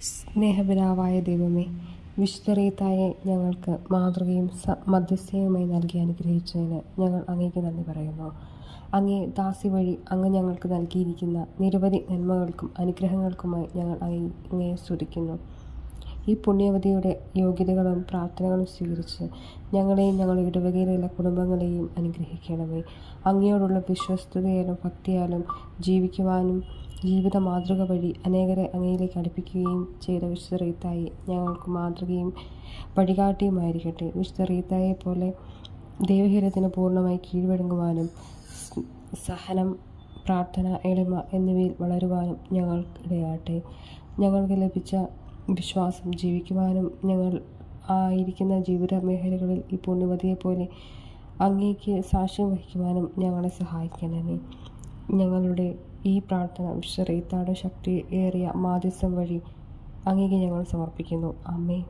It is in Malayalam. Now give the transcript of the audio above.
സ്നേഹപിതാവായ ദൈവമേ, വിശുദ്ധ ഞങ്ങൾക്ക് മാതൃകയും മധ്യസ്ഥയുമായി നൽകി അനുഗ്രഹിച്ചതിന് ഞങ്ങൾ അങ്ങേക്ക് നന്ദി പറയുന്നു. അങ്ങേ ദാസി വഴി അങ്ങ് ഞങ്ങൾക്ക് നൽകിയിരിക്കുന്ന നിരവധി നന്മകൾക്കും അനുഗ്രഹങ്ങൾക്കുമായി ഞങ്ങൾ അങ്ങയെ സ്തുതിക്കുന്നു. ഈ പുണ്യവതിയുടെ യോഗ്യതകളും പ്രാർത്ഥനകളും സ്വീകരിച്ച് ഞങ്ങളെയും ഞങ്ങളുടെ ഇടവകയിലുള്ള കുടുംബങ്ങളെയും അനുഗ്രഹിക്കണമേ. അങ്ങയോടുള്ള വിശ്വസ്തതയാലും ഭക്തിയാലും ജീവിക്കുവാനും ജീവിത മാതൃക വഴി അനേകരെ അങ്ങയിലേക്ക് അടുപ്പിക്കുകയും ചെയ്ത വിശുദ്ധ ഞങ്ങൾക്ക് മാതൃകയും വഴികാട്ടിയുമായിരിക്കട്ടെ. വിശുദ്ധ പോലെ ദൈവഹിതത്തിന് പൂർണ്ണമായി കീഴ്വഴങ്ങുവാനും സഹനം, പ്രാർത്ഥന, എളിമ എന്നിവയിൽ വളരുവാനും ഞങ്ങൾക്കിടയാട്ടെ. ഞങ്ങൾക്ക് ലഭിച്ച വിശ്വാസം ജീവിക്കുവാനും ഞങ്ങൾ ആയിരിക്കുന്ന ജീവിത മേഖലകളിൽ ഈ പുണ്യവതിയെപ്പോലെ അങ്ങേക്ക് സാക്ഷ്യം വഹിക്കുവാനും ഞങ്ങളെ സഹായിക്കണമേ. ഞങ്ങളുടെ ഈ പ്രാർത്ഥന വിശുദ്ധ ശക്തി ഏറിയ മാധ്യസ്ഥം വഴി അങ്ങേക്ക് ഞങ്ങൾ സമർപ്പിക്കുന്നു. ആമേൻ.